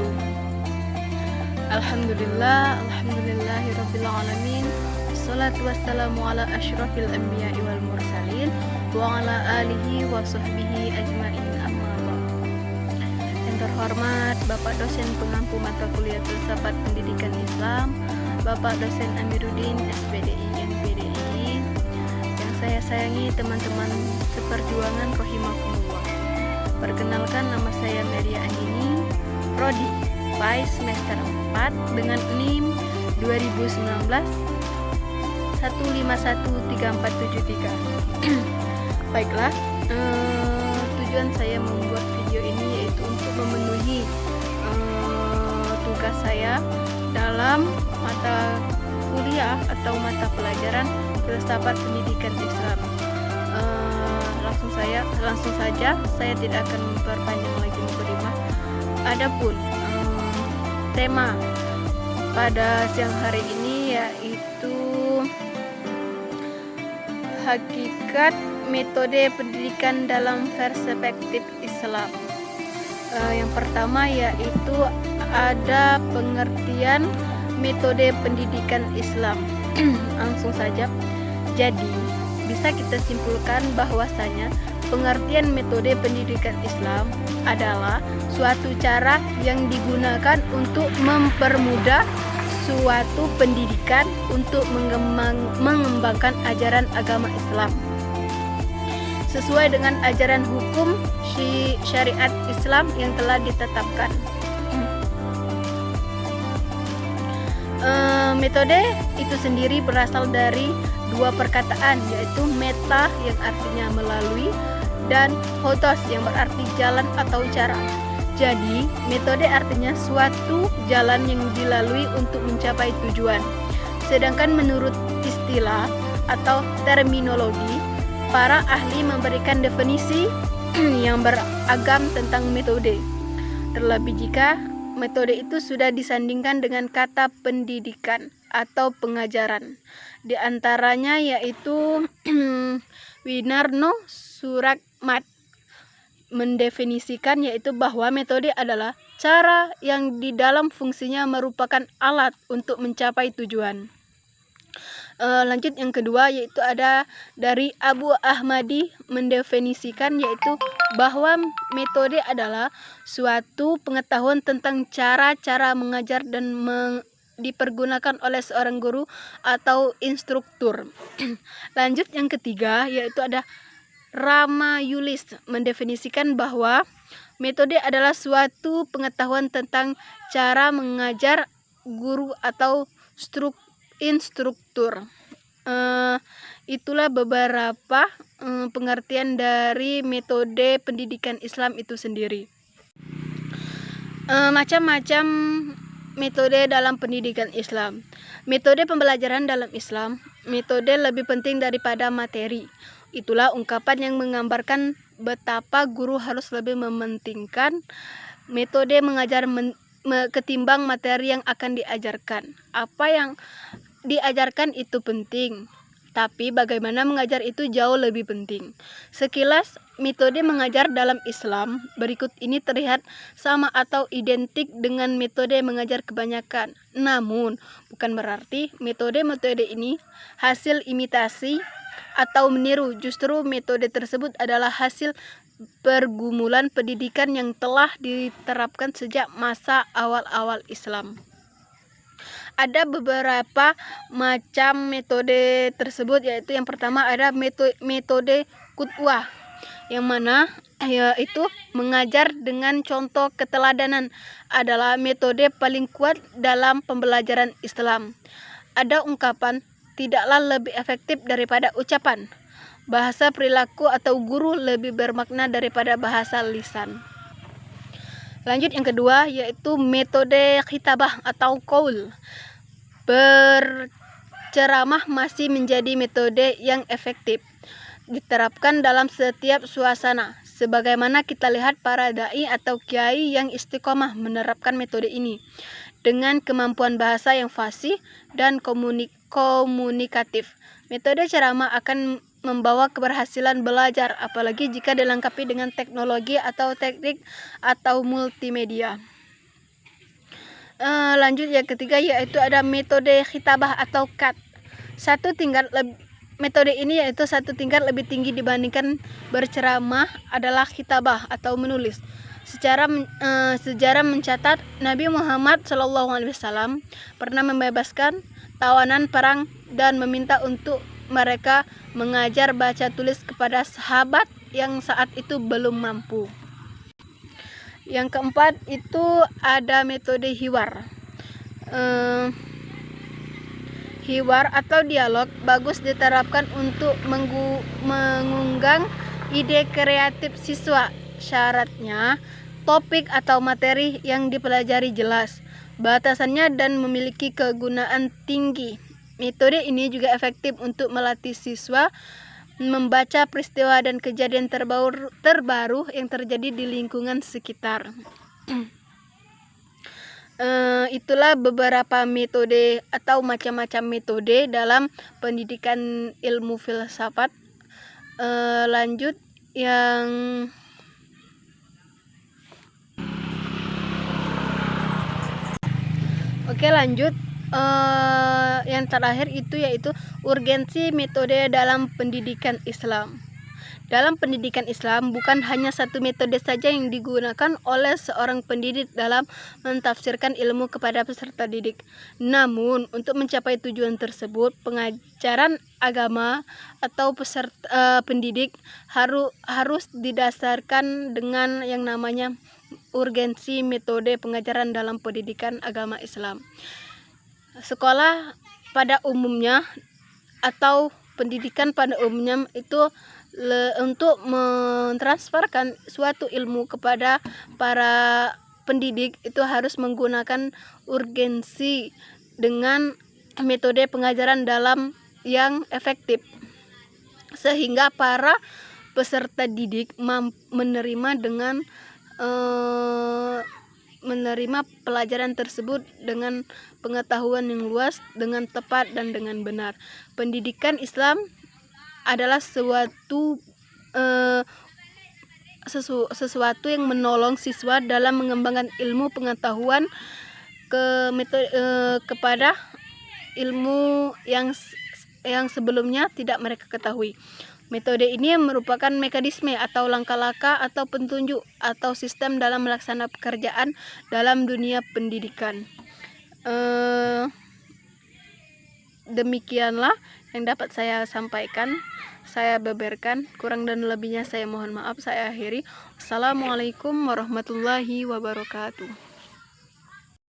wabarakatuh. Alhamdulillahirrabbilalamin. Assalatu wassalamu ala asyrafil anbiya'i wal mursalin wa ala alihi wa sahbihi ajma'in, amma ba'd. Yang terhormat Bapak dosen pengampu mata kuliah filsafat pendidikan Islam, Bapak dosen Amiruddin SPDI NPDI, yang saya sayangi teman-teman seperjuangan rahimakumullah. Perkenalkan, nama saya Meria Andini, Prodi PAI semester 4 dengan NIM 2019 1513473. Baiklah, tujuan saya membuat video ini yaitu untuk memenuhi tugas saya dalam mata kuliah atau mata pelajaran filsafat pendidikan Islam. Langsung saja saya tidak akan memperpanjang lagi mukadimah. Adapun tema pada siang hari ini yaitu hakikat metode pendidikan dalam perspektif Islam. Yang pertama yaitu ada pengertian metode pendidikan Islam. Langsung saja. Jadi bisa kita simpulkan bahwasanya pengertian metode pendidikan Islam adalah suatu cara yang digunakan untuk mempermudah suatu pendidikan untuk mengembangkan ajaran agama Islam sesuai dengan ajaran hukum syariat Islam yang telah ditetapkan. Metode itu sendiri berasal dari dua perkataan, yaitu meta yang artinya melalui dan hotos yang berarti jalan atau cara. Jadi, metode artinya suatu jalan yang dilalui untuk mencapai tujuan. Sedangkan menurut istilah atau terminologi, para ahli memberikan definisi yang beragam tentang metode. Terlebih jika metode itu sudah disandingkan dengan kata pendidikan atau pengajaran. Di antaranya yaitu Winarno Surakmat mendefinisikan yaitu bahwa metode adalah cara yang di dalam fungsinya merupakan alat untuk mencapai tujuan. Lanjut yang kedua yaitu ada dari Abu Ahmadi mendefinisikan yaitu bahwa metode adalah suatu pengetahuan tentang cara-cara mengajar dan dipergunakan oleh seorang guru atau instruktur. Lanjut yang ketiga yaitu ada Ramayulis mendefinisikan bahwa metode adalah suatu pengetahuan tentang cara mengajar guru atau instruktur. Itulah beberapa pengertian dari metode pendidikan Islam itu sendiri. Macam-macam metode dalam pendidikan Islam. Metode pembelajaran dalam Islam, metode lebih penting daripada materi. Itulah ungkapan yang menggambarkan betapa guru harus lebih mementingkan metode mengajar ketimbang materi yang akan diajarkan. Apa yang diajarkan itu penting, tapi bagaimana mengajar itu jauh lebih penting. Sekilas, metode mengajar dalam Islam berikut ini terlihat sama atau identik dengan metode mengajar kebanyakan. Namun, bukan berarti metode-metode ini hasil imitasi atau meniru. Justru metode tersebut adalah hasil pergumulan pendidikan yang telah diterapkan sejak masa awal-awal Islam. Ada beberapa macam metode tersebut, yaitu yang pertama ada metode qudwah, yang mana yaitu mengajar dengan contoh keteladanan adalah metode paling kuat dalam pembelajaran Islam. Ada ungkapan tidaklah lebih efektif daripada ucapan. Bahasa perilaku atau guru lebih bermakna daripada bahasa lisan. Lanjut yang kedua yaitu metode khitabah atau qaul. Berceramah masih menjadi metode yang efektif diterapkan dalam setiap suasana. Sebagaimana kita lihat para dai atau kiai yang istiqomah menerapkan metode ini dengan kemampuan bahasa yang fasih dan komunikatif. Metode ceramah akan membawa keberhasilan belajar, apalagi jika dilengkapi dengan teknologi atau teknik atau multimedia. Lanjut yang ketiga yaitu ada metode khitabah atau kat. Metode ini yaitu satu tingkat lebih tinggi dibandingkan berceramah adalah khitabah atau menulis. Sejarah mencatat Nabi Muhammad SAW pernah membebaskan tawanan perang dan meminta untuk mereka mengajar baca tulis kepada sahabat yang saat itu belum mampu. Yang keempat itu ada metode hiwar. Hiwar atau dialog bagus diterapkan untuk mengunggang ide kreatif siswa. Syaratnya, topik atau materi yang dipelajari jelas, batasannya dan memiliki kegunaan tinggi. Metode ini juga efektif untuk melatih siswa membaca peristiwa dan kejadian terbaru yang terjadi di lingkungan sekitar. Itulah beberapa metode atau macam-macam metode dalam pendidikan ilmu filsafat. Lanjut yang lanjut yang terakhir itu yaitu urgensi metode dalam pendidikan Islam. Dalam pendidikan Islam, bukan hanya satu metode saja yang digunakan oleh seorang pendidik dalam mentafsirkan ilmu kepada peserta didik. Namun, untuk mencapai tujuan tersebut, pengajaran agama atau pendidik harus didasarkan dengan yang namanya urgensi metode pengajaran dalam pendidikan agama Islam. Sekolah pada umumnya atau pendidikan pada umumnya itu untuk mentransferkan suatu ilmu kepada para pendidik itu harus menggunakan urgensi dengan metode pengajaran dalam yang efektif, sehingga para peserta didik menerima pelajaran tersebut dengan pengetahuan yang luas, dengan tepat dan dengan benar. Pendidikan Islam adalah sesuatu yang menolong siswa dalam mengembangkan ilmu pengetahuan kepada ilmu yang sebelumnya tidak mereka ketahui. Metode ini merupakan mekanisme atau langkah-langkah atau petunjuk atau sistem dalam melaksanakan pekerjaan dalam dunia pendidikan. Demikianlah yang dapat saya sampaikan, saya beberkan. Kurang dan lebihnya saya mohon maaf. Saya akhiri. Assalamualaikum warahmatullahi wabarakatuh.